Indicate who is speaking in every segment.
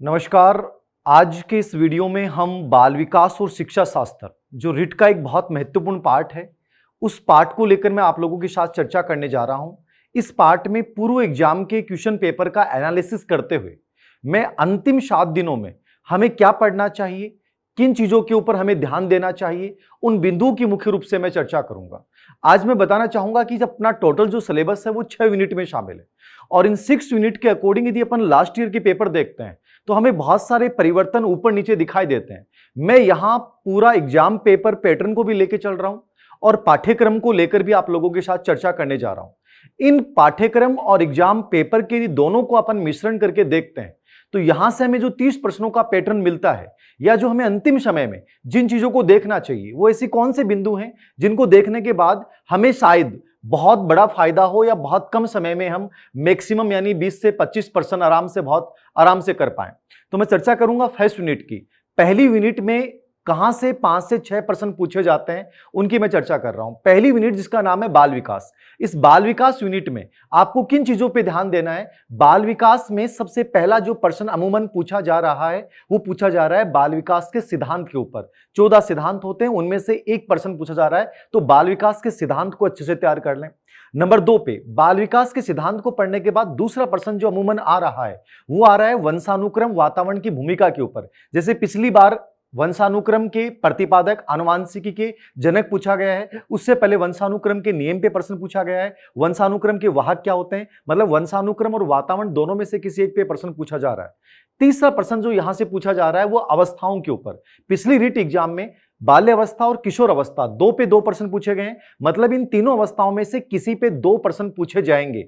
Speaker 1: नमस्कार। आज के इस वीडियो में हम बाल विकास और शिक्षा शास्त्र जो रिट का एक बहुत महत्वपूर्ण पार्ट है, उस पार्ट को लेकर मैं आप लोगों के साथ चर्चा करने जा रहा हूं। इस पार्ट में पूर्व एग्जाम के क्वेश्चन पेपर का एनालिसिस करते हुए मैं अंतिम 7 दिनों में हमें क्या पढ़ना चाहिए, किन चीजों के ऊपर हमें ध्यान देना चाहिए, उन बिंदुओं की मुख्य रूप से मैं चर्चा करूंगा। आज मैं बताना चाहूंगा कि अपना टोटल जो सिलेबस है वो 6 यूनिट में शामिल है और इन 6 यूनिट के अकॉर्डिंग यदि अपन लास्ट ईयर के पेपर देखते हैं तो हमें बहुत सारे परिवर्तन ऊपर नीचे दिखाई देते हैं। मैं यहां पूरा एग्जाम पेपर पैटर्न को भी लेकर चल रहा हूं और पाठ्यक्रम को लेकर भी आप लोगों के साथ चर्चा करने जा रहा हूं। इन पाठ्यक्रम और एग्जाम पेपर के दोनों को अपन मिश्रण करके देखते हैं तो यहां से हमें जो 30 प्रश्नों का पैटर्न मिलता है या जो हमें अंतिम समय में जिन चीजों को देखना चाहिए वो ऐसी कौन से बिंदु हैं जिनको देखने के बाद हमें शायद बहुत बड़ा फायदा हो या बहुत कम समय में हम मैक्सिमम यानी 20 से 25% बहुत आराम से कर पाए। तो मैं चर्चा करूंगा फर्स्ट यूनिट की। पहली यूनिट में कहां से 5 से 6% पूछे जाते हैं उनकी मैं चर्चा कर रहा हूं। पहली यूनिट जिसका नाम है बाल विकास। इस बाल विकास यूनिट में आपको किन चीजों पे ध्यान देना है? बाल विकास में सबसे पहला जो प्रश्न अमूमन पूछा जा रहा है वो पूछा जा रहा है बाल विकास के सिद्धांत के ऊपर। 14 सिद्धांत होते हैं, उनमें से एक प्रश्न पूछा जा रहा है, तो बाल विकास के सिद्धांत को अच्छे से तैयार कर लें। नंबर 2 पे बाल विकास के सिद्धांत को पढ़ने के बाद दूसरा प्रश्न जो अमूमन आ रहा है वो आ रहा है वंशानुक्रम वातावरण की भूमिका के ऊपर। जैसे पिछली बार वंशानुक्रम के प्रतिपादक आनुवांशिकी के जनक पूछा गया है, उससे पहले वंशानुक्रम के नियम पे प्रश्न पूछा गया है। वंशानुक्रम के वाहक क्या होते हैं, मतलब वंशानुक्रम और वातावरण दोनों में से किसी एक पे प्रश्न पूछा जा रहा है। तीसरा प्रश्न जो यहां से पूछा जा रहा है वो अवस्थाओं के ऊपर। पिछली रीट एग्जाम में बाल्य अवस्था और किशोर अवस्था 2 पे 2 प्रश्न पूछे गए हैं, मतलब इन तीनों अवस्थाओं में से किसी पे 2 प्रश्न पूछे जाएंगे।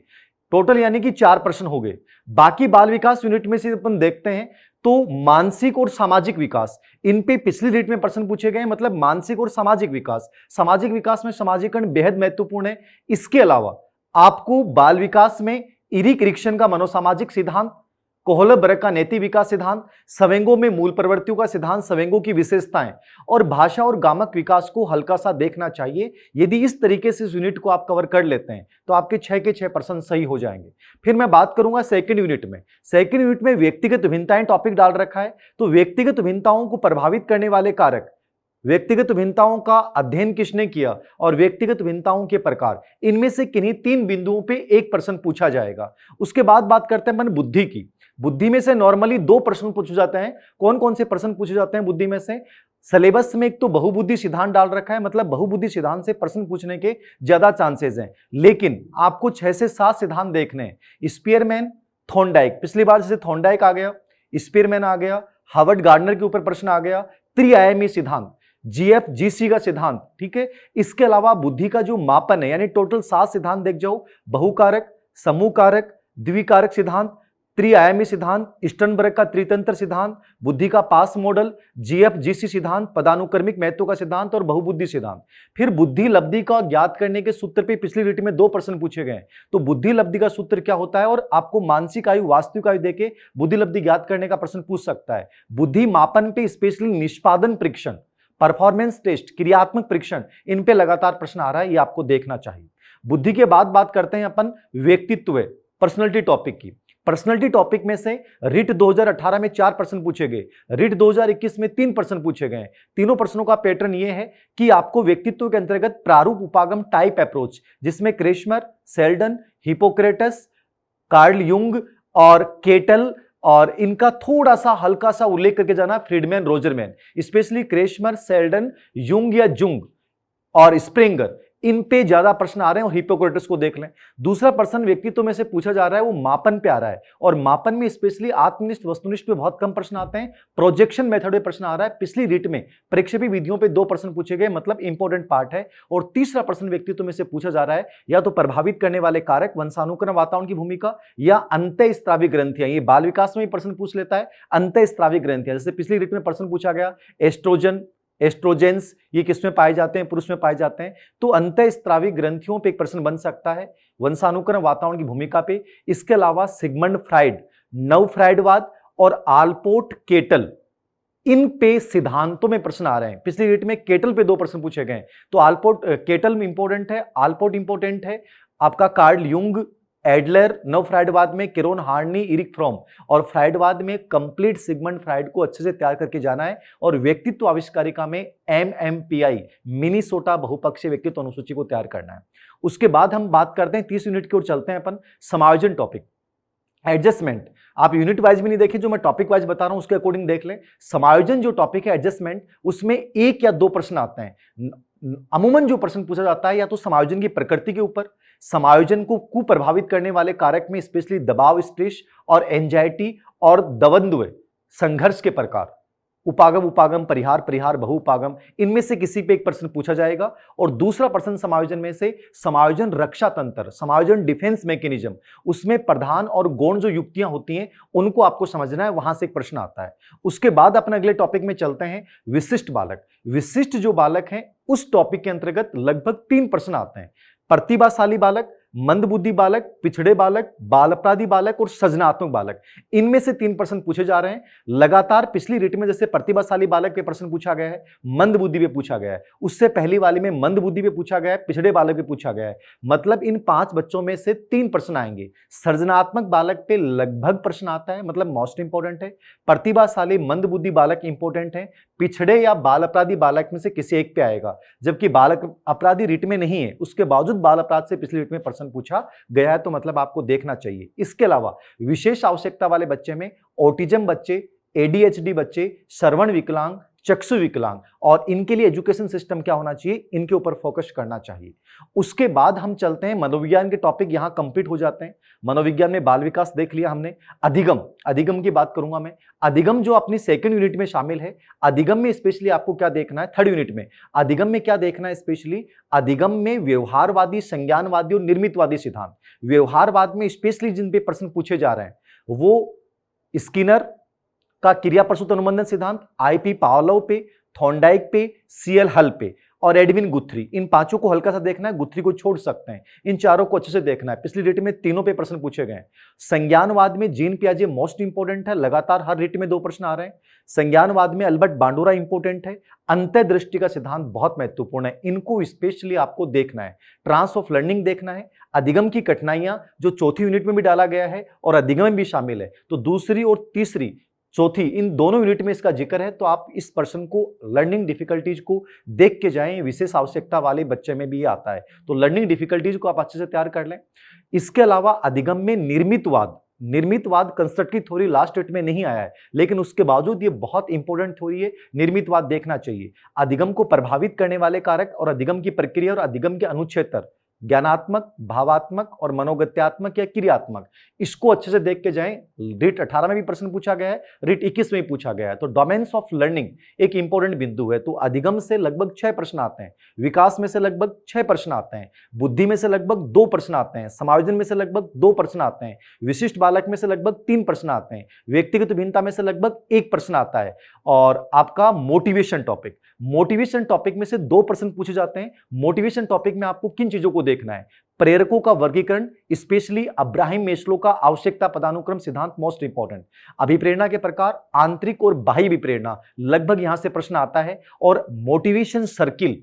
Speaker 1: टोटल यानी कि 4 प्रश्न हो गए। बाकी बाल विकास यूनिट में से अपन देखते हैं तो मानसिक और सामाजिक विकास, इन पे पिछली रीट में प्रश्न पूछे गए, मतलब मानसिक और सामाजिक विकास। सामाजिक विकास में सामाजिकरण बेहद महत्वपूर्ण है। इसके अलावा आपको बाल विकास में इरिक इरिक्शन का मनोसामाजिक सिद्धांत, कोहलबर्ग का नैतिक विकास सिद्धांत, सवेंगो में मूल प्रवृत्तियों का सिद्धांत, सवेंगो की विशेषताएं और भाषा और गामक विकास को हल्का सा देखना चाहिए। यदि इस तरीके से इस यूनिट को आप कवर कर लेते हैं तो आपके 6 के 6 प्रश्न सही हो जाएंगे। फिर मैं बात करूंगा सेकंड यूनिट में। सेकंड यूनिट में व्यक्तिगत भिन्नताएं टॉपिक डाल रखा है, तो व्यक्तिगत भिन्नताओं को प्रभावित करने वाले कारक, व्यक्तिगत भिन्नताओं का अध्ययन किसने किया और व्यक्तिगत भिन्नताओं के प्रकार, इनमें से किन्हीं 3 बिंदुओं पे एक प्रश्न पूछा जाएगा। उसके बाद बात करते हैं अपन बुद्धि की। बुद्धि में से नॉर्मली 2 प्रश्न पूछे जाते हैं। कौन कौन से प्रश्न पूछे जाते हैं बुद्धि में से? सिलेबस में एक तो बहुबुद्धि सिद्धांत डाल रखा है, मतलब बहुबुद्धि सिद्धांत से प्रश्न पूछने के ज्यादा चांसेस हैं, लेकिन आपको 6 से 7 सिद्धांत देखने हैं। स्पीयरमैन, थॉर्नडाइक, पिछली बार जैसे थॉर्नडाइक आ गया, स्पीयरमैन आ गया, हार्वर्ड गार्डनर के ऊपर प्रश्न आ गया, त्रिआयामी सिद्धांत, GFGC का सिद्धांत, ठीक है। इसके अलावा बुद्धि का जो मापन है यानी टोटल 7 सिद्धांत देख जाओ। बहुकारक, समूह कारक, द्विकारक सिद्धांत, त्रिआयामी सिद्धांत, स्टर्नबर्ग का त्रितंत्र सिद्धांत, बुद्धि का पास मॉडल, GFGC सिद्धांत, पदानुक्रमिक महत्व का सिद्धांत और बहुबुद्धि सिद्धांत। फिर बुद्धि लब्धि का ज्ञात करने के सूत्र पे पिछली रीट में 2 प्रश्न पूछे गए, तो बुद्धि लब्धि का सूत्र क्या होता है और आपको मानसिक आयु वास्तविक आयु देके बुद्धि लब्धि ज्ञात करने का प्रश्न पूछ सकता है। बुद्धि मापन पे स्पेशली निष्पादन परीक्षण, परफॉर्मेंस टेस्ट, क्रियात्मक परीक्षण, इन पे लगातार प्रश्न आ रहा है, ये आपको देखना चाहिए। बुद्धि के बाद बात करते हैं अपन व्यक्तित्व, पर्सनैलिटी टॉपिक की। पर्सनैलिटी टॉपिक में से रिट 2018 में 4 प्रश्न पूछे गए, रिट 2021 में 3 प्रश्न पूछे गए। तीनों प्रश्नों का पैटर्न यह है कि आपको व्यक्तित्व के अंतर्गत प्रारूप उपागम टाइप अप्रोच, जिसमें Kretschmer, Sheldon, Hippocrates, Carl Jung और केटल, और इनका थोड़ा सा हल्का सा उल्लेख करके जाना Friedman, Rosenman, specially Kretschmer, Sheldon, Jung या जुंग और स्प्रिंगर, इन पे ज्यादा प्रश्न आ रहे हैं और हिपोक्रेटस को देख लें। दूसरा प्रश्न व्यक्तित्व में से पूछा जा रहा है वो मापन पे आ रहा है, और मापन में स्पेशली आत्मनिष्ठ वस्तुनिष्ठ पे बहुत कम प्रश्न आते हैं। प्रोजेक्शन मेथड पे प्रश्न आ रहा है। पिछली रीट में प्रक्षेपी विधियों पे 2 प्रश्न पूछे गए, मतलब इंपॉर्टेंट पार्ट है। और तीसरा प्रश्न व्यक्तित्व में से पूछा जा रहा है या तो प्रभावित करने वाले कारक, वंशानुक्रम वातावरण की भूमिका, या अंतःस्रावी ग्रंथियां। ये बाल विकास में भी प्रश्न पूछ लेता है, अंतःस्रावी ग्रंथियां। जैसे पिछली रीट में प्रश्न पूछा गया एस्ट्रोजन, एस्ट्रोजेंस, ये किसमें पाए जाते हैं? पुरुष में पाए जाते हैं। तो अंतःस्रावी ग्रंथियों पे एक प्रश्न बन सकता है, वंशानुक्रम वातावरण की भूमिका पे। इसके अलावा सिगमंड फ्राइड, नव फ्राइडवाद और आल्पोर्ट केटल, इन पे सिद्धांतों में प्रश्न आ रहे हैं। पिछली रीट में केटल पे 2 प्रश्न पूछे गए, तो आल्पोर्ट केटल में इंपॉर्टेंट है, आल्पोर्ट इंपॉर्टेंट है, आपका कार्ल युंग एडलर नव फ्राइडवाद में केरोन हार्नी, इरिक फ्रॉम, और फ्राइडवाद में कंप्लीट सिगमंड फ्राइड को अच्छे से तैयार करके जाना है। और व्यक्तित्व आविष्कारिका में MMPI मिनीसोटा बहुपक्षीय व्यक्तित्व अनुसूची को तैयार करना है। उसके बाद हम बात करते हैं 30 यूनिट की ओर चलते हैं अपन, समायोजन टॉपिक। एडजस्टमेंट आप यूनिट वाइज भी नहीं देखें, जो मैं टॉपिक वाइज बता रहा हूं उसके अकॉर्डिंग देख लें। समायोजन जो टॉपिक है एडजस्टमेंट, उसमें 1 या 2 प्रश्न आते हैं। अमूमन जो प्रश्न पूछा जाता है या तो समायोजन की प्रकृति के ऊपर, समायोजन को कुप्रभावित करने वाले कारक में स्पेशली दबाव, स्ट्रेस और एंजाइटी और द्वंद्व संघर्ष के प्रकार, उपागम उपागम, परिहार परिहार, बहुउपागम, इनमें से किसी पे एक प्रश्न पूछा जाएगा। और दूसरा प्रश्न समायोजन में से समायोजन रक्षा तंत्र, समायोजन डिफेंस मैकेनिज्म, उसमें प्रधान और गौण जो युक्तियां होती हैं उनको आपको समझना है, वहां से एक प्रश्न आता है। उसके बाद अपने अगले टॉपिक में चलते हैं, विशिष्ट बालक। विशिष्ट जो बालक हैं उस टॉपिक के अंतर्गत लगभग 3 प्रश्न आते हैं। प्रतिभाशाली बालक, मंदबुद्धि बालक, पिछड़े बालक, बाल अपराधी बालक और सृजनात्मक बालक, इनमें से 3 प्रश्न पूछे जा रहे हैं। लगातार पिछली रीट में जैसे प्रतिभाशाली बालक पे प्रश्न पूछा गया है, मंदबुद्धि पे पूछा गया है, उससे पहली वाली में मंदबुद्धि पे पूछा गया है, पिछड़े बालक पे पूछा गया है। मतलब इन 5 बच्चों में से 3 प्रश्न आएंगे। सृजनात्मक बालक पे लगभग प्रश्न आता है, मतलब मोस्ट इंपॉर्टेंट है। प्रतिभाशाली मंदबुद्धि बालक इंपॉर्टेंट है। पिछड़े या बाल अपराधी बालक में से किसी एक पे आएगा, जबकि बालक अपराधी रीट में नहीं है, उसके बावजूद बाल अपराध से पिछली रीट में प्रश्न पूछा गया है, तो मतलब आपको देखना चाहिए। इसके अलावा विशेष आवश्यकता वाले बच्चे में ऑटिज्म बच्चे, ADHD बच्चे, श्रवण विकलांग, चक्षु विकलांग, और इनके लिए एजुकेशन सिस्टम क्या होना चाहिए, इनके ऊपर फोकस करना चाहिए। उसके बाद हम चलते हैं मनोविज्ञान के टॉपिक, यहां कंप्लीट हो जाते हैं। मनोविज्ञान में बाल विकास देख लिया हमने। अधिगम की बात करूंगा मैं। अधिगम जो अपनी सेकंड यूनिट में शामिल है। अधिगम में स्पेशली आपको क्या देखना है, थर्ड यूनिट में अधिगम में क्या देखना है स्पेशली, अधिगम में व्यवहारवादी, संज्ञानवादी और निर्मितवादी सिद्धांत। व्यवहारवाद में स्पेशली जिन पे प्रश्न पूछे जा रहे हैं वो स्किनर का क्रिया प्रसूत अनुबंधन सिद्धांत, IP पावलोव पे, थॉर्नडाइक पे, CL हल पे और एडविन गुथ्री, इन 5 को हल्का सा देखना है, गुथ्री को छोड़ सकते हैं। इन 4 को अच्छे से देखना है। पिछली रीट में तीनों पे प्रश्न पूछे गए। संज्ञानवाद में जीन पियाजे मोस्ट इंपोर्टेंट है, लगातार हर रीट में 2 प्रश्न आ रहे हैं। संज्ञानवाद में अल्बर्ट बांडुरा इंपोर्टेंट है। अंतर्दृष्टि का सिद्धांत बहुत महत्वपूर्ण है, इनको स्पेशली आपको देखना है। ट्रांस ऑफ लर्निंग देखना है। अधिगम की कठिनाइयां जो चौथी यूनिट में भी डाला गया है और अधिगम में भी शामिल है, तो दूसरी और तीसरी, चौथी, इन दोनों यूनिट में इसका जिक्र है। तो आप इस पर्सन को लर्निंग डिफिकल्टीज को देख के जाएं, विशेष आवश्यकता वाले बच्चे में भी ये आता है, तो लर्निंग डिफिकल्टीज को आप अच्छे से तैयार कर लें। इसके अलावा अधिगम में निर्मितवाद कंस्ट्रक्ट की थ्योरी लास्ट यूनिट में नहीं आया है, लेकिन उसके बावजूद ये बहुत इंपॉर्टेंट थ्योरी है, निर्मितवाद देखना चाहिए। अधिगम को प्रभावित करने वाले कारक और अधिगम की प्रक्रिया और अधिगम के अनुच्छेद, ज्ञानात्मक, भावात्मक और मनोगत्यात्मक या क्रियात्मक, इसको अच्छे से देख के जाएं। रीट 18 में भी प्रश्न पूछा गया है, रीट 21 में भी पूछा गया है। तो डोमेन्स ऑफ लर्निंग एक इंपॉर्टेंट बिंदु है। तो अधिगम से लगभग 6 प्रश्न आते हैं, विकास में से लगभग 6 प्रश्न आते हैं, बुद्धि में से लगभग 2 प्रश्न आते हैं, समायोजन में से लगभग 2 प्रश्न आते हैं, विशिष्ट बालक में से लगभग 3 प्रश्न आते हैं, व्यक्तिगत भिन्नता में से लगभग 1 प्रश्न आता है। और आपका मोटिवेशन टॉपिक में से 2 प्रश्न पूछे जाते हैं। मोटिवेशन टॉपिक में आपको किन चीजों को देखना है, प्रेरकों का वर्गीकरण, स्पेशली अब्राहिम मेस्लो का आवश्यकता पदानुक्रम सिद्धांत मोस्ट इंपॉर्टेंट, अभिप्रेरणा के प्रकार, आंतरिक और बाह्य विप्रेरणा, लगभग यहां से प्रश्न आता है। और मोटिवेशन सर्किल,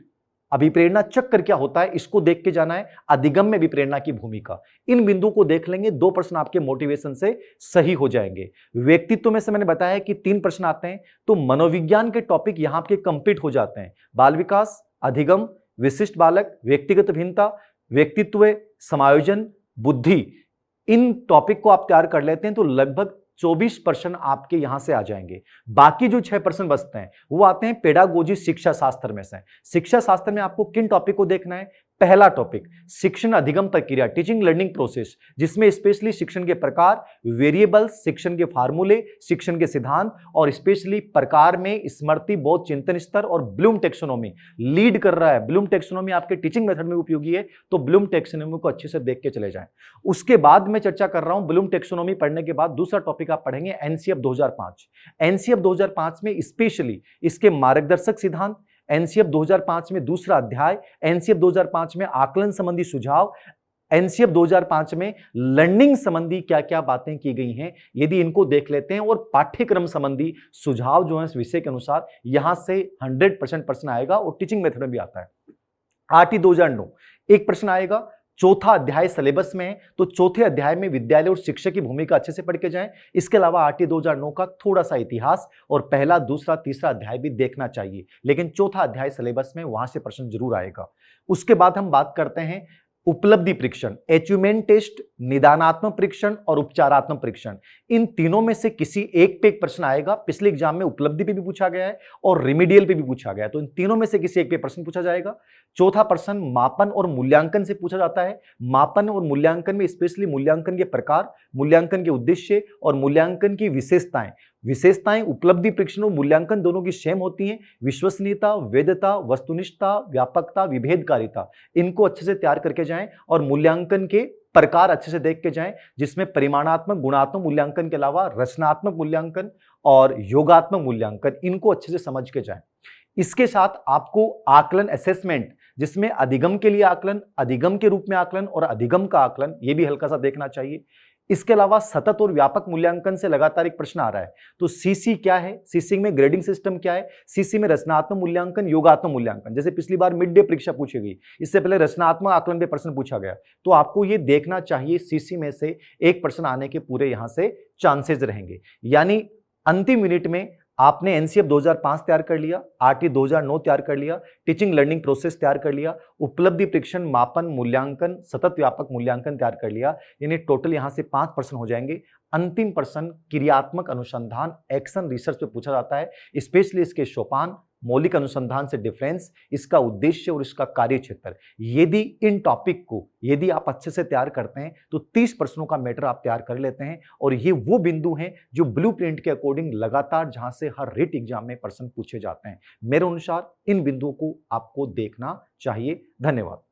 Speaker 1: अभिप्रेरणा चक्र क्या होता है, इसको देख के जाना है। अधिगम में विप्रेरणा की भूमिका, इन बिंदुओं को देख लेंगे, 2 प्रश्न आपके मोटिवेशन से सही हो जाएंगे। व्यक्तित्व में से मैंने बताया कि 3 प्रश्न आते हैं, तो मनोविज्ञान के टॉपिक यहां आपके कंप्लीट हो जाते हैं। बाल विकास, अधिगम, विशिष्ट बालक, व्यक्तिगत भिन्नता, व्यक्तित्व, समायोजन, बुद्धि, इन टॉपिक को आप तैयार कर लेते हैं तो लगभग 24 प्रश्न आपके यहां से आ जाएंगे। बाकी जो 6 प्रश्न बचते हैं वो आते हैं पेडागोजी, शिक्षा शास्त्र में से। शिक्षा शास्त्र में आपको किन टॉपिक को देखना है, पहला टॉपिक शिक्षण अधिगम प्रक्रिया, टीचिंग लर्निंग प्रोसेस, जिसमें स्पेशली शिक्षण के प्रकार, वेरिएबल्स, शिक्षण के फार्मूले, शिक्षण के सिद्धांत और स्पेशली प्रकार में स्मृति, बोध, चिंतन स्तर और ब्लूम टेक्सोनोमी लीड कर रहा है। ब्लूम टेक्सोनोमी आपके टीचिंग मेथड में उपयोगी है, तो ब्लूम टेक्सोनोमी को अच्छे से देख के चले जाएं। उसके बाद मैं चर्चा कर रहा हूं, ब्लूम टेक्सोनोमी पढ़ने के बाद दूसरा टॉपिक आप पढ़ेंगे एनसीएफ 2005। एनसीएफ 2005 में स्पेशली इसके मार्गदर्शक सिद्धांत, एनसीएफ 2005 में दूसरा अध्याय, एनसीएफ 2005 में आकलन संबंधी सुझाव, एनसीएफ 2005 में लर्निंग संबंधी क्या क्या बातें की गई हैं, यदि इनको देख लेते हैं और पाठ्यक्रम संबंधी सुझाव जो है इस विषय के अनुसार यहां से 100% प्रश्न आएगा और टीचिंग मेथड में भी आता है। आरटी 2009 एक प्रश्न आएगा, चौथा अध्याय सिलेबस में है, तो चौथे अध्याय में विद्यालय और शिक्षक की भूमिका अच्छे से पढ़ के जाएं। इसके अलावा आरटी 2009 का थोड़ा सा इतिहास और पहला, दूसरा, तीसरा अध्याय भी देखना चाहिए, लेकिन चौथा अध्याय सिलेबस में वहां से प्रश्न जरूर आएगा। उसके बाद हम बात करते हैं उपलब्धि परीक्षण, अचीवमेंट टेस्ट, निदानात्मक परीक्षण और उपचारात्मक परीक्षण। इन तीनों में से किसी एक पे एक प्रश्न आएगा। पिछले एग्जाम में उपलब्धि पे भी पूछा गया है और रिमीडियल पे भी पूछा गया है, तो इन तीनों में से किसी एक पे प्रश्न पूछा जाएगा। चौथा प्रश्न मापन और मूल्यांकन से पूछा जाता है। मापन और मूल्यांकन में स्पेशली मूल्यांकन के प्रकार, मूल्यांकन के उद्देश्य और मूल्यांकन की विशेषताएं उपलब्धि परीक्षण और मूल्यांकन दोनों की सेम होती हैं। विश्वसनीयता, वैधता, वस्तुनिष्ठता, व्यापकता, विभेदकारिता, इनको अच्छे से तैयार करके जाएं और मूल्यांकन के प्रकार अच्छे से देख के जाएं, जिसमें परिमाणात्मक, गुणात्मक मूल्यांकन के अलावा रचनात्मक मूल्यांकन और योगात्मक मूल्यांकन, इनको अच्छे से समझ के जाएं। इसके साथ आपको आकलन असेसमेंट, जिसमें अधिगम के लिए आकलन, अधिगम के रूप में आकलन और अधिगम का आकलन, ये भी हल्का सा देखना चाहिए। इसके अलावा सतत और व्यापक मूल्यांकन से लगातार एक प्रश्न आ रहा है, तो सीसी क्या है, सीसी में ग्रेडिंग सिस्टम क्या है, सीसी में रचनात्मक मूल्यांकन, योगात्मक मूल्यांकन, जैसे पिछली बार मिड डे परीक्षा पूछी गई, इससे पहले रचनात्मक आकलन पे प्रश्न पूछा गया, तो आपको ये देखना चाहिए सीसी में से एक प्रश्न आने के पूरे यहां से चांसेस रहेंगे। यानी अंतिम यूनिट में आपने एनसीएफ 2005 तैयार कर लिया, आरटी 2009 तैयार कर लिया, टीचिंग लर्निंग प्रोसेस तैयार कर लिया, उपलब्धि परीक्षण, मापन, मूल्यांकन, सतत व्यापक मूल्यांकन तैयार कर लिया, यानी टोटल यहां से 5 प्रश्न हो जाएंगे। अंतिम प्रश्न क्रियात्मक अनुसंधान, एक्शन रिसर्च पे पूछा जाता है, स्पेशली इसके सोपान, मौलिक अनुसंधान से डिफरेंस, इसका उद्देश्य और इसका कार्य क्षेत्र। यदि इन टॉपिक को यदि आप अच्छे से तैयार करते हैं तो 30 प्रश्नों का मैटर आप तैयार कर लेते हैं, और ये वो बिंदु हैं जो ब्लूप्रिंट के अकॉर्डिंग लगातार जहां से हर रिट एग्जाम में प्रश्न पूछे जाते हैं। मेरे अनुसार इन बिंदुओं को आपको देखना चाहिए। धन्यवाद।